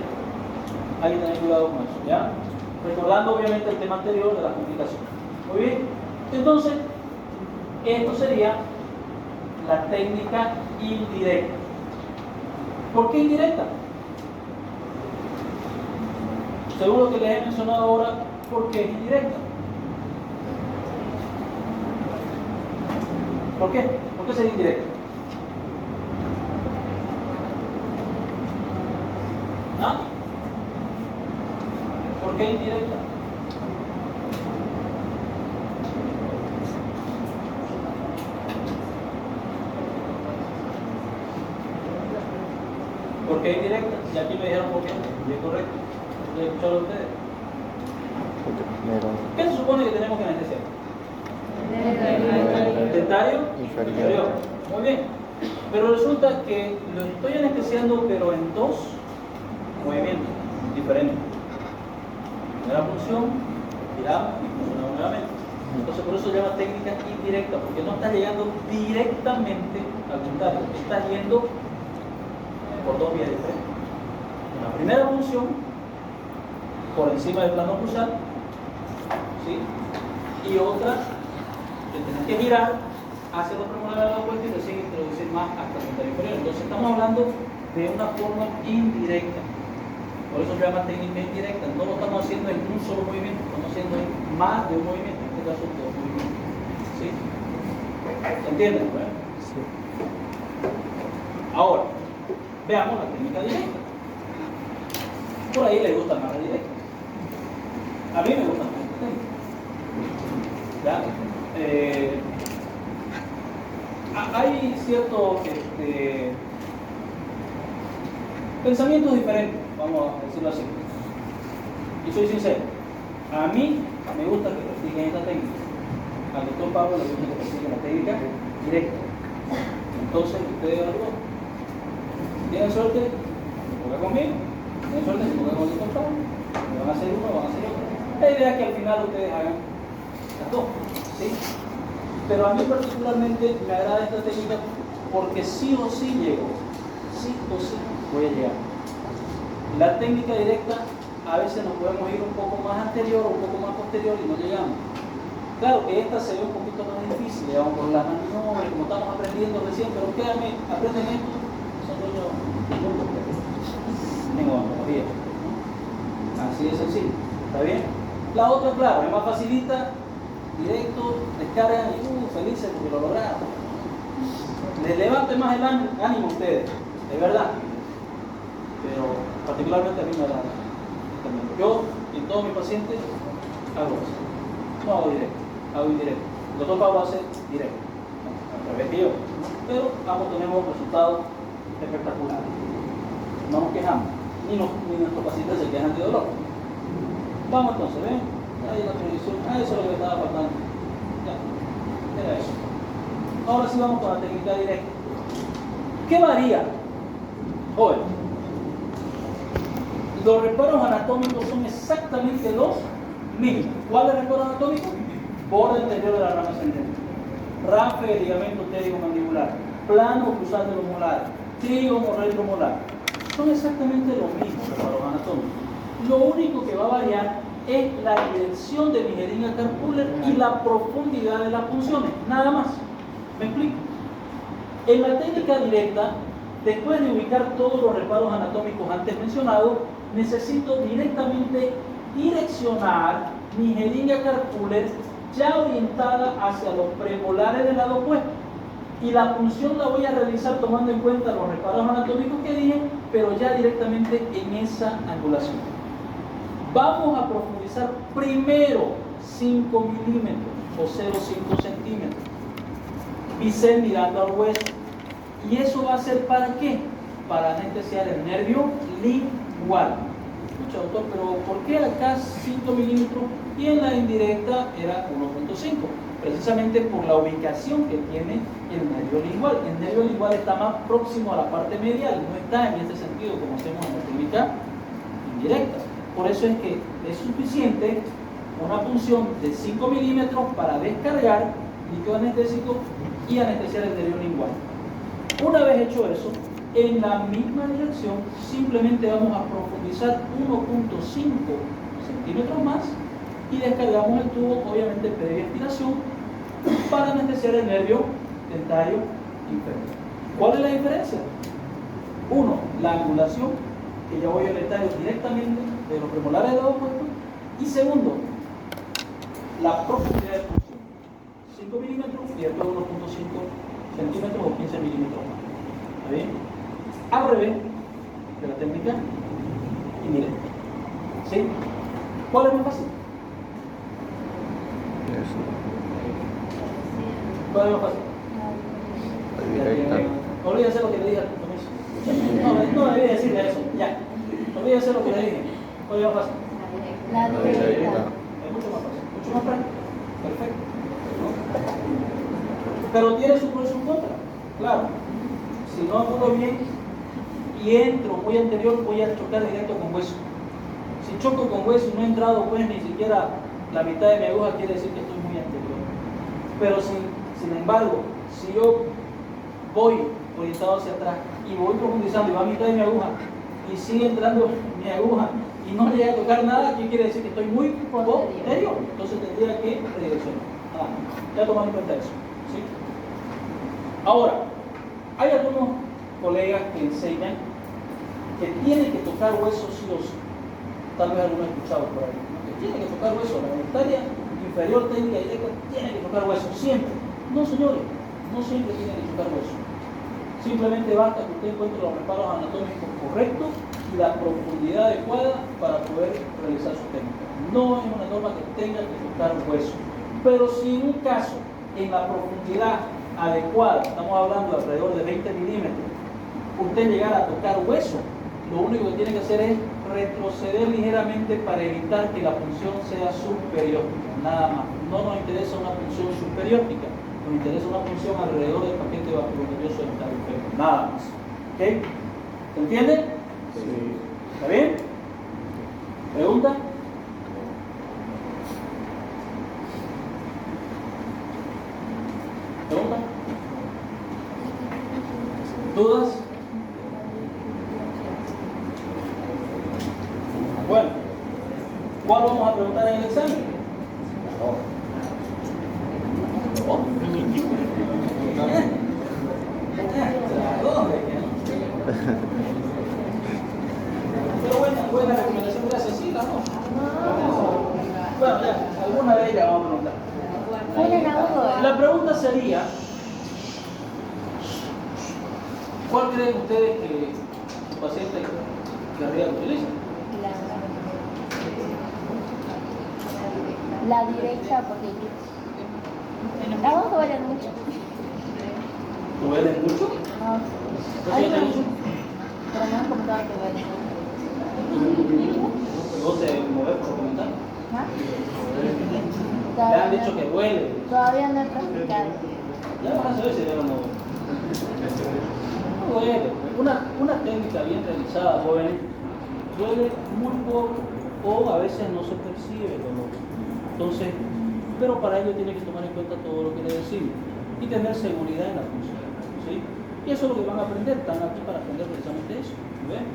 hay que tener cuidado con eso, ¿ya? Recordando obviamente el tema anterior de las complicaciones. Muy bien. Entonces, esto sería la técnica indirecta. ¿Por qué indirecta? Según lo que les he mencionado ahora, ¿por qué es indirecta? ¿Por qué? ¿Por qué sería indirecta? ¿Ah? ¿Por qué indirecta? ¿Por qué indirecta? Y aquí me dijeron por qué. Y es correcto. ¿Lo escucharon ustedes? ¿Qué se supone que tenemos que anestesiar? Dentario inferior. Muy bien. Pero resulta que lo estoy anestesiando, pero en dos movimientos diferentes. Primera función, giramos y funcionamos nuevamente. Entonces por eso se llama técnica indirecta, porque no está llegando directamente al dentario, está yendo por dos vías diferentes. La primera función, por encima del plano cruzal, ¿sí? Y otra, que tenés que girar hacia los premolares de la vuelta y recién introducir más hasta el dentario inferior. Entonces estamos hablando de una forma indirecta. Por eso se llama técnica indirecta. No lo estamos haciendo en un solo movimiento, estamos haciendo en más de un movimiento, en este caso dos movimientos. ¿Sí? ¿Entienden? ¿Verdad? Sí. Ahora, veamos la técnica directa. Por ahí le gusta más la directa. A mí me gusta más esta técnica. ¿Ya? Hay ciertos pensamientos diferentes, vamos a decirlo así. Y soy sincero, a mí me gusta que practiquen esta técnica. Al doctor Pablo le gusta que practiquen la técnica directa. Entonces, ustedes algo tienen suerte, se juega conmigo. Tienen suerte, se juega con el doctor Pablo. Van a hacer uno, van a hacer otro. La idea es que al final ustedes hagan las dos. ¿Sí? Pero a mí particularmente me agrada esta técnica porque sí o sí llego. Sí o sí voy a llegar. La técnica directa a veces nos podemos ir un poco más anterior o un poco más posterior y no llegamos. Claro que esta se ve un poquito más difícil, digamos, por las maniobras, como estamos aprendiendo recién, pero créanme, aprenden esto, son dueños del mundo. Tengo ontología. Así de sencillo. ¿Está bien? La otra, claro, es más facilita, directo, descargan y felices porque lo lograron. Les levante más el ánimo a ustedes, de verdad. Pero particularmente a mí me da. Yo y todos mis pacientes hago eso. No hago directo, hago indirecto. El doctor Pablo hace directo, al revés que yo. Pero ambos tenemos resultados espectaculares. No nos quejamos, ni nuestros pacientes se quejan de dolor. Vamos entonces, ¿ven? Ahí la predicción, eso es lo que me estaba faltando. Ya, era eso. Ahora sí vamos con la técnica directa. ¿Qué varía? Joven, los reparos anatómicos son exactamente los mismos. ¿Cuál es el reparo anatómico? Borde anterior de la rama ascendente, rafe del ligamento pterigomandibular, plano cruzal de los molares, trígono retromolar. Son exactamente los mismos reparos anatómicos. Lo único que va a variar es la dirección de mi jeringa carpuler y la profundidad de las funciones, nada más. ¿Me explico? En la técnica directa, después de ubicar todos los reparos anatómicos antes mencionados, necesito directamente direccionar mi jeringa carpuler ya orientada hacia los premolares del lado opuesto. Y la función la voy a realizar tomando en cuenta los reparos anatómicos que dije, pero ya directamente en esa angulación. Vamos a profundizar primero 5 milímetros o 0,5 centímetros. Bisel mirando al hueso. ¿Y eso va a ser para qué? Para anestesiar el nervio lingual. Escucha, doctor, pero ¿por qué acá 5 milímetros y en la indirecta era 1,5? Precisamente por la ubicación que tiene el nervio lingual. El nervio lingual está más próximo a la parte medial, no está en este sentido como hacemos en la técnica indirecta. Por eso es que es suficiente una punción de 5 milímetros para descargar líquido anestésico y anestesiar el nervio lingual. Una vez hecho eso, en la misma dirección simplemente vamos a profundizar 1,5 centímetros más y descargamos el tubo, obviamente previa aspiración, para anestesiar el nervio dentario inferior. ¿Cuál es la diferencia? Uno, la angulación, que ya voy a detallar directamente de los premolares de los opuestos. Y segundo, la profundidad de punción. 5 milímetros y después 1.5 centímetros o 15 milímetros más. ¿Está bien? Al revés de la técnica. Y miren. ¿Sí? ¿Cuál es más fácil? Eso. ¿Cuál es más fácil? La directa. Olvídese lo que le dije al comienzo. No debí decirle eso. Ya. Olvídese lo que le dije. ¿Cuál es más fácil? La directa. Es mucho más fácil. Mucho más práctico. Perfecto. Pero tiene su pro y su contra. Claro. Si no angulo bien y entro muy anterior, voy a chocar directo con hueso. Si choco con hueso y no he entrado pues ni siquiera la mitad de mi aguja, quiere decir que estoy muy anterior. Pero sin embargo, si yo voy orientado hacia atrás y voy profundizando y va a mitad de mi aguja y sigue entrando mi aguja y no llega a tocar nada, ¿qué quiere decir? Que estoy muy posterior. Entonces tendría que redireccionar. Ya tomando en cuenta eso. ¿Sí? Ahora, hay algunos colegas que enseñan que tienen que tocar huesos sí o sí. Tal vez algunos escuchados por ahí, ¿no? Que tiene que tocar hueso. La monetaria inferior técnica directa tiene que tocar hueso, siempre. No, señores, no siempre tiene que tocar hueso. Simplemente basta que usted encuentre los reparos anatómicos correctos y la profundidad adecuada para poder realizar su técnica. No es una norma que tenga que tocar hueso. Pero si en un caso, en la profundidad adecuada, estamos hablando de alrededor de 20 milímetros, usted llegara a tocar hueso, lo único que tiene que hacer es retroceder ligeramente para evitar que la punción sea superiótica, nada más. No nos interesa una punción superiótica, nos interesa una punción alrededor del paquete vasculonervioso dental inferior, nada más. ¿Ok? ¿Se entiende? Sí. ¿Está bien? ¿Pregunta? ¿Pregunta? ¿Dudas? Bueno, ¿cuál vamos a preguntar en el examen? Pero buena recomendación, gracias, sí, la no. Bueno, ya, alguna de ellas vamos a preguntar. La pregunta sería, ¿cuál creen ustedes que su paciente querría que utilice? La directa, porque las dos duelen mucho. ¿Duelen mucho? No. ¿No sienten mucho? Pero no es como todas que duelen. ¿Vos te movés por comentar? ¿Ah? Le han dicho que duele. Todavía no he practicado. Ya vas a saber si duele o no duele. No duele. Una técnica bien realizada, jóvenes, duele muy poco o a veces no se percibe el dolor. Entonces, pero para ello tiene que tomar en cuenta todo lo que le decimos y tener seguridad en la función. ¿Sí? Y eso es lo que van a aprender, están aquí para aprender precisamente eso. ¿Ven?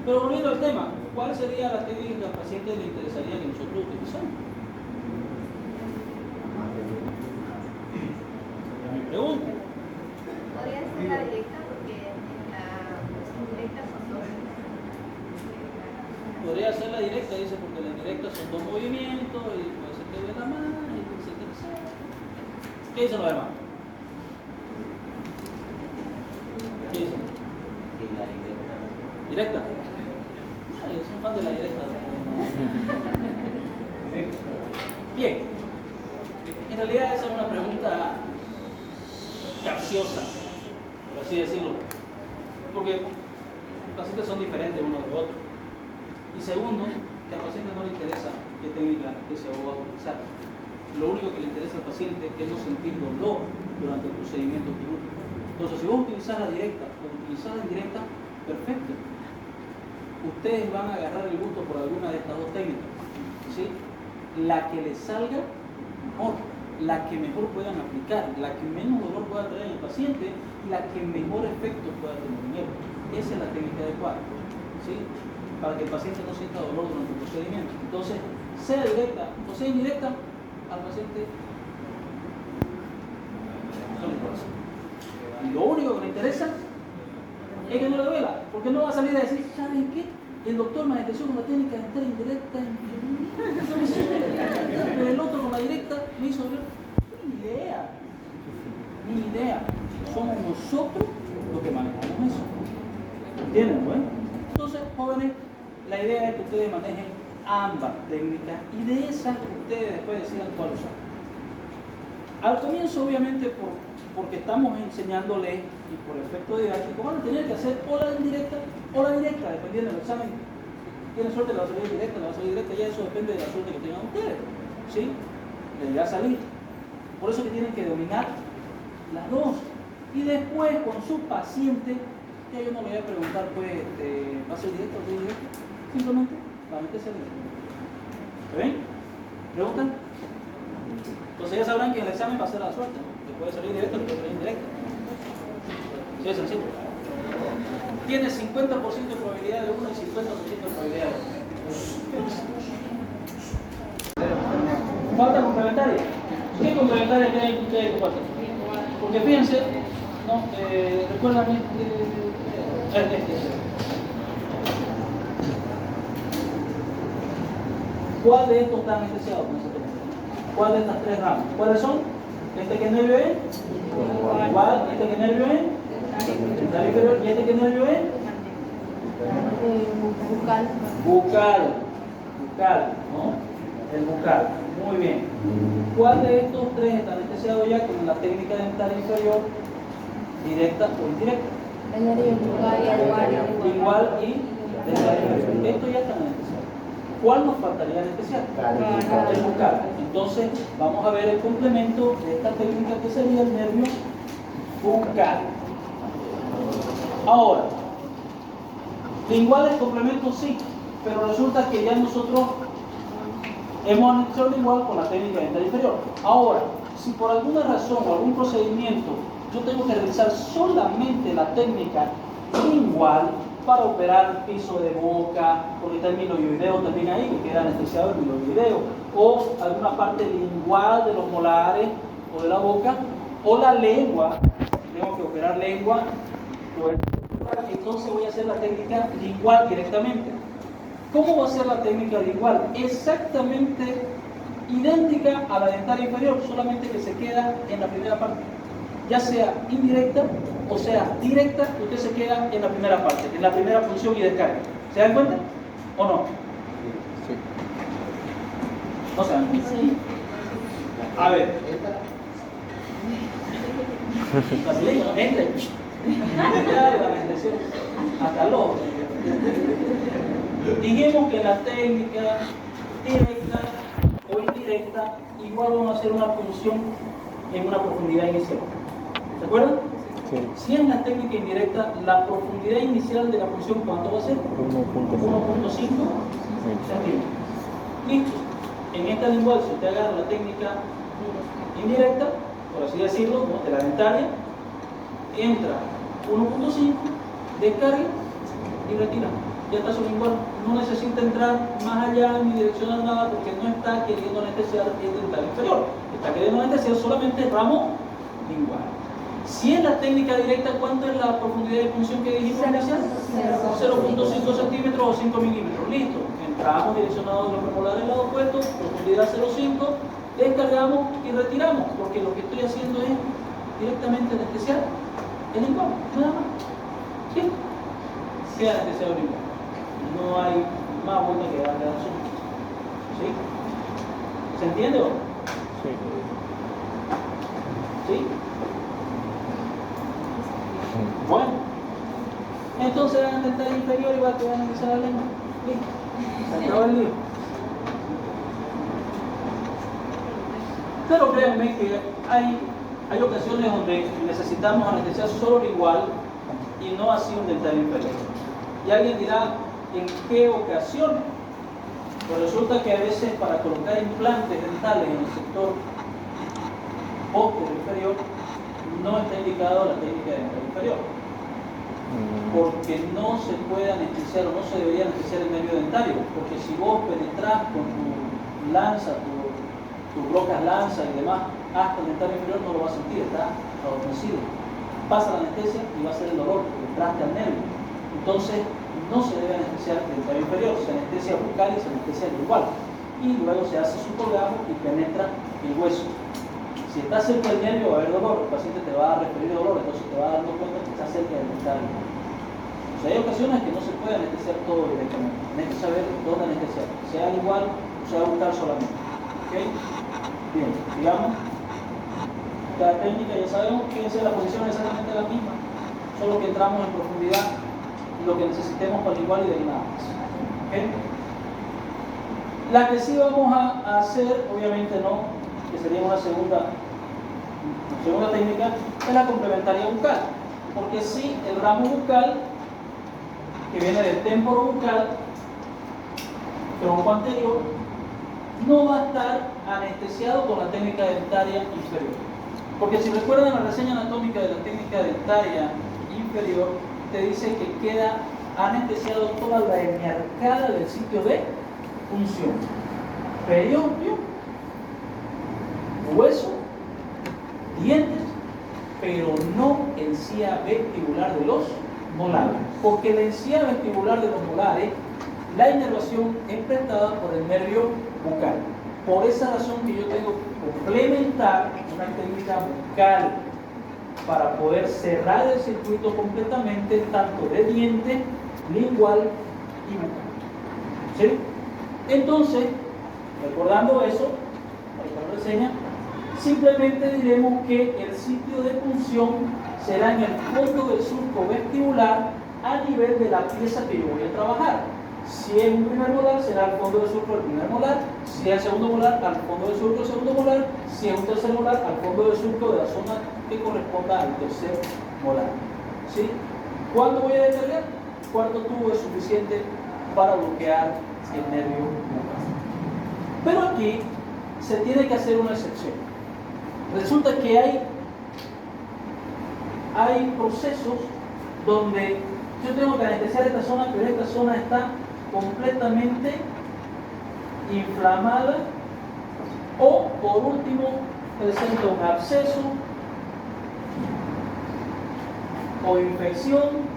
Pero volviendo al tema, ¿cuál sería la técnica que al paciente le interesaría que nosotros utilizamos? Mi pregunta. Podría ser la directa porque en la indirecta son dos. Podría ser la directa, dice, porque las directas son dos movimientos y puede ser que dé la mano, y etcétera, etcétera. ¿Qué dicen los demás? ¿Qué dicen? ¿Directa? Ay, soy fan de la directa. Bien. En realidad esa es una pregunta capciosa, por así decirlo. Porque los pacientes son diferentes unos de otros. Y segundo, que al paciente no le interesa qué técnica se va a utilizar. Lo único que le interesa al paciente es no sentir dolor durante el procedimiento quirúrgico. Entonces, si vos utilizás la directa o utilizás la indirecta, perfecto. Ustedes van a agarrar el gusto por alguna de estas dos técnicas. ¿Sí? La que les salga mejor, la que mejor puedan aplicar, la que menos dolor pueda traer en el paciente y la que mejor efecto pueda tener en él. Esa es la técnica adecuada. ¿Sí? Para que el paciente no sienta dolor durante el procedimiento. Entonces, sea directa o sea indirecta, al paciente no le importa. Y lo único único que le interesa es que no le duela, porque no va a salir a decir, ¿saben qué? El doctor me anestesió con la técnica dental indirecta, pero el otro con la directa me hizo doler. Ni idea. Somos nosotros los que manejamos eso. ¿Entienden, no? Entonces, jóvenes, la idea es que ustedes manejen ambas técnicas y de esas ustedes después decidan cuál usar. Al comienzo, obviamente, porque estamos enseñándoles y por efecto didáctico, van a tener que hacer o la indirecta o la directa, dependiendo del examen. Tienen suerte, le va a salir directa, le va a salir directa, ya eso depende de la suerte que tengan ustedes. ¿Sí? Les va a salir. Por eso que tienen que dominar las dos. Y después, con su paciente, ya yo no le voy a preguntar, pues, ¿va a ser directo o no directo? Simplemente, va a meterse al directo. ¿Se ven? ¿Preguntan? Entonces ya sabrán que en el examen va a ser la suerte, ¿no? Le puede salir directo, le puede salir indirecto. Sí, es sencillo. Tiene 50% de probabilidad de uno y 50% de probabilidad de otro. ¿Falta complementaria? ¿Qué complementaria tienen ustedes que falta? Porque fíjense, ¿no? Recuerdan ¿cuál de estos está anestesiado con esa técnica? ¿Cuál de estas tres ramas? ¿Cuáles son? ¿Este que es nervio E? ¿Cuál? ¿Este que es nervio E? Dental inferior. ¿Y este que es nervio E? Bucal. Bucal, ¿no? El bucal. Muy bien. ¿Cuál de estos tres está anestesiado ya con la técnica dental inferior? ¿Directa o indirecta? El nervio bucal y el ovario. Igual y dental inferior. Esto ya está anestesiado. ¿Cuál nos faltaría anestesiar? El bucal. Entonces, vamos a ver el complemento de esta técnica que sería el nervio bucal. Ahora, lingual el complemento sí, pero resulta que ya nosotros hemos anestesiado lingual con la técnica dental inferior. Ahora, si por alguna razón o algún procedimiento yo tengo que realizar solamente la técnica lingual para operar piso de boca, porque está el miloideo también ahí, que queda anestesiado el miloideo, o alguna parte lingual de los molares o de la boca, o la lengua, tengo que operar lengua, entonces voy a hacer la técnica lingual directamente. ¿Cómo va a ser la técnica lingual? Exactamente idéntica a la dental inferior, solamente que se queda en la primera parte. Ya sea indirecta o sea directa, usted se queda en la primera parte, en la primera función y descarga. ¿Se dan cuenta? ¿O no? Sí. ¿No se dan cuenta? Sí. A ver. Brasileño, entre. La anestesia hasta luego. Dijimos que la técnica directa o indirecta igual vamos a hacer una función en una profundidad inicial. ¿Se acuerdan? Sí. Si en la técnica indirecta, la profundidad inicial de la función, ¿cuánto va a ser? 1.5. 1.5 centímetros. Listo. En esta lingual, si usted agarra la técnica indirecta, por así decirlo, ¿no? De la dentaria, entra 1.5, descarga y retira. Ya está su lingual. No necesita entrar más allá ni direccionar nada porque no está queriendo anestesiar el dental inferior. Está queriendo anestesiar solamente el ramo lingual. Si es la técnica directa, ¿cuánto es la profundidad de función que dijimos inicial? 0.5 centímetros o 5 milímetros. Listo. Entramos direccionados de los premolares del lado opuesto, profundidad 0.5, descargamos y retiramos, porque lo que estoy haciendo es directamente anestesiar el lingual, nada más. ¿Sí? Sea anestesiado el lingual. No hay más vuelta que darle al asunto. ¿Sí? ¿Se entiende o no? Sí. ¿Sí? Bueno, entonces van a intentar inferior y va a quedar analizar la lengua. Listo. Se acaba el lío. Pero créanme que hay ocasiones donde necesitamos anestesiar solo lingual y no así un dental inferior. Y alguien dirá, ¿en qué ocasión? Pues resulta que a veces para colocar implantes dentales en el sector posterior inferior no está indicado la técnica de dental inferior, porque no se puede anestesiar o no se debería anestesiar el nervio dentario, porque si vos penetrás con tu lanza, tus brocas lanza y demás hasta el dental inferior, no lo vas a sentir, está adormecido. pasa la anestesia y va a ser el dolor, porque entraste al nervio. Entonces, no se debe anestesiar el labio inferior, se anestesia bucal y se anestesia lingual. Y luego se hace su colgado y penetra el hueso. Si está cerca del nervio va a haber dolor, el paciente te va a referir de dolor, entonces te va dando cuenta que está cerca del nervio. O sea, hay ocasiones que no se puede anestesiar todo directamente, tienes que saber dónde anestesiar, sea lingual o sea bucal solamente. ¿Ok? Bien, digamos, la técnica ya sabemos que es la posición exactamente la misma, solo que entramos en profundidad y lo que necesitemos para lingual y de ahí nada más. ¿Ok? La que sí vamos a hacer, obviamente no, que sería una segunda técnica, es la complementaria bucal. Porque sí, el ramo bucal, que viene del temporo bucal, tronco anterior, no va a estar anestesiado con la técnica dentaria inferior. Porque si recuerdan la reseña anatómica de la técnica dentaria inferior, te dice que queda anestesiado toda la enarcada del sitio de función. Periósteo, hueso, dientes, pero no encía vestibular de los molares. Porque la encía vestibular de los molares, la inervación es prestada por el nervio bucal. Por esa razón que yo tengo que complementar una técnica bucal para poder cerrar el circuito completamente, tanto de diente, lingual y bucal. ¿Sí? Entonces, recordando eso, para la reseña, simplemente diremos que el sitio de punción será en el fondo del surco vestibular a nivel de la pieza que yo voy a trabajar. Si es un primer molar, será al fondo del surco del primer molar. Si es el segundo molar, al fondo del surco del segundo molar. Si es un tercer molar, al fondo del surco de la zona que corresponda al tercer molar. ¿Sí? ¿Cuándo voy a descargar? Cuarto tubo es suficiente para bloquear el nervio bucal. Pero aquí se tiene que hacer una excepción. Resulta que hay procesos donde yo tengo que anestesiar esta zona, pero esta zona está completamente inflamada o, por último, presenta un absceso o infección,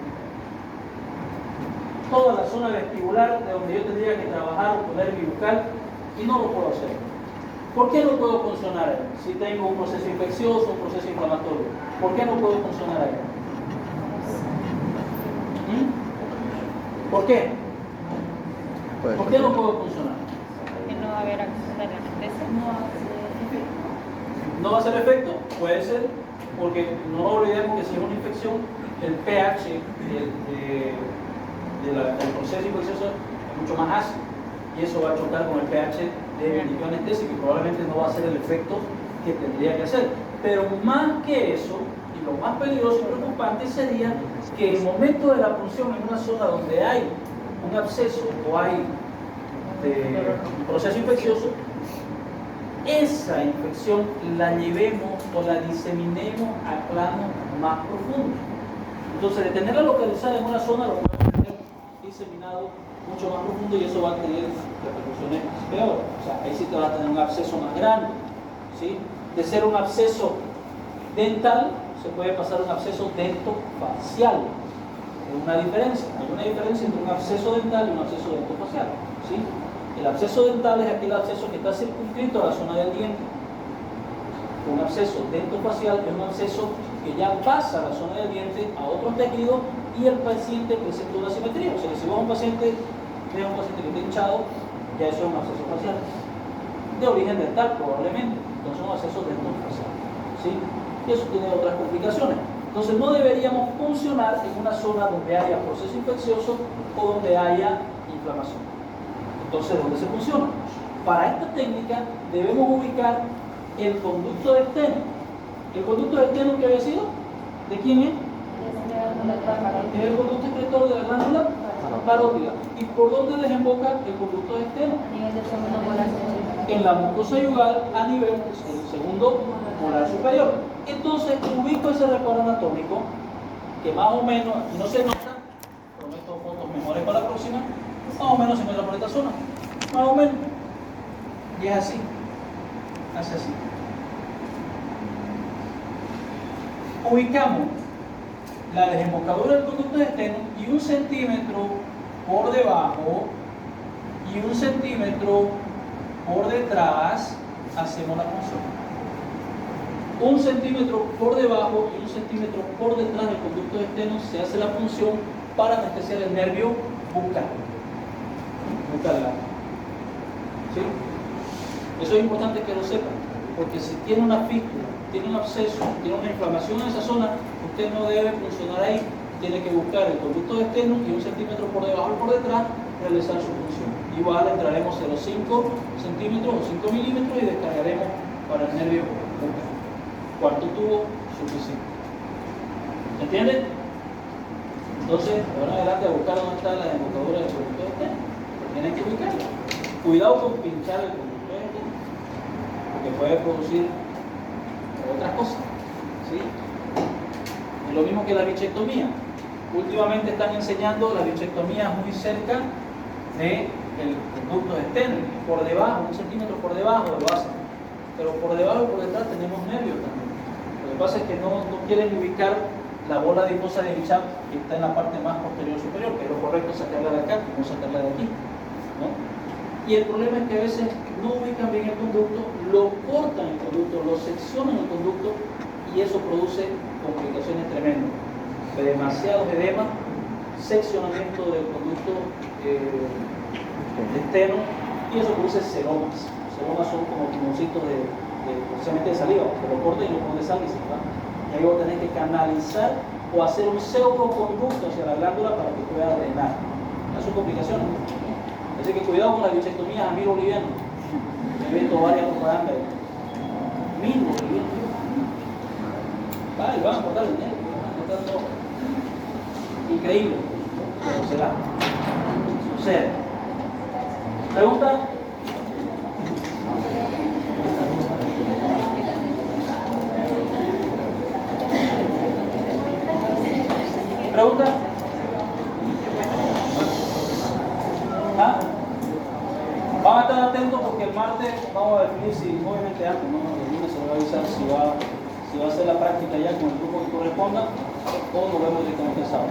toda la zona vestibular de donde yo tendría que trabajar o poner mi bucal, y no lo puedo hacer. ¿Por qué no puedo funcionar ahí? Si tengo un proceso infeccioso, un proceso inflamatorio, ¿por qué no puedo funcionar ahí? ¿Por qué? ¿Por qué no puedo funcionar? Que no va a haber acceso a la anestesia. ¿No va a hacer efecto? Puede ser, porque no nos olvidemos que si es una infección, el pH del proceso infeccioso es mucho más ácido, y eso va a chocar con el pH de inicio anestésico y probablemente no va a hacer el efecto que tendría que hacer. Pero más que eso, y lo más peligroso y preocupante sería que en el momento de la punción en una zona donde hay un absceso o hay un proceso infeccioso, esa infección la llevemos o la diseminemos a plano más profundo. Entonces, de tenerla localizada en una zona, lo vamos a tener diseminado mucho más profundo y eso va a tener repercusiones peores. O sea, ahí sí te va a tener un absceso más grande, ¿sí? De ser un absceso dental, se puede pasar a un absceso dentofacial. Es una diferencia. Hay una diferencia entre un absceso dental y un absceso dentofacial, ¿sí? El absceso dental es aquel absceso que está circunscrito a la zona del diente. Un absceso dentofacial es un absceso que ya pasa a la zona del diente a otros tejidos y el paciente presenta una simetría. O sea, si vos un paciente que está hinchado, ya eso es un absceso facial. De origen dental, probablemente. Entonces, un absceso dentofacial, ¿sí? Y eso tiene otras complicaciones. Entonces, no deberíamos funcionar en una zona donde haya proceso infeccioso o donde haya inflamación. Entonces, ¿dónde se funciona? Para esta técnica debemos ubicar el conducto de esteno. ¿El conducto de esteno que había sido? ¿De quién es? Es el conducto excretor de la glándula parótida. ¿Y por dónde desemboca el conducto de esteno? En la mucosa yugal a nivel del segundo molar superior. Entonces, ubico ese recuadro anatómico que más o menos, no se nota, prometo fotos mejores para la próxima, más o menos se encuentra por esta zona, más o menos, y es así, hace así. Ubicamos la desembocadura del conducto externo y 1 centímetro por debajo y 1 centímetro por detrás hacemos la punción. 1 centímetro por debajo y 1 centímetro por detrás del conducto externo se hace la punción para anestesiar el nervio bucal. ¿Sí? Eso es importante que lo sepan, porque si tiene una fístula, tiene un absceso, tiene una inflamación en esa zona, usted no debe funcionar ahí, tiene que buscar el conducto externo y 1 centímetro por debajo y por detrás realizar su función. Igual entraremos a los 5 centímetros o 5 milímetros y descargaremos para el nervio bucal. Cuarto tubo suficiente. ¿Entienden? Entonces, de ahora en adelante a buscar dónde está la desembocadura del conducto externo. Tienen que ubicarla. Cuidado con pinchar el conducto externo, porque puede producir otras cosas. ¿Sí? Es lo mismo que la bichectomía. Últimamente están enseñando la bichectomía muy cerca del conducto externo, por debajo, 1 centímetro por debajo lo hacen. Pero por debajo y por detrás tenemos nervios también. Lo que pasa es que no quieren ubicar la bola adiposa de Bichat que está en la parte más posterior superior, que es lo correcto sacarla de acá, no sacarla de aquí, ¿no? Y el problema es que a veces no ubican bien el conducto, lo cortan el conducto, lo seccionan el conducto y eso produce complicaciones tremendas. Demasiado edema, seccionamiento del conducto externo y eso produce seromas. Seromas son como tumorcitos precisamente de saliva, que lo cortan y lo ponen de sal y se va. Y ahí vos tenés que canalizar o hacer un pseudoconducto hacia la glándula para que pueda drenar. Esas son complicaciones. Así que cuidado con la bichectomía a mil bolivianos. He visto varias propagandas. 1000 bolivianos. Vale, van a cortar el dinero, van a cortar todo. Increíble. Pero será. Sucede. ¿Pregunta? ¿Pregunta? ¿Ah? Van a estar atentos porque el martes vamos a definir si, obviamente antes, ¿no? El lunes se va a avisar si va a hacer la práctica ya con el grupo que corresponda o nos vemos directamente el sábado.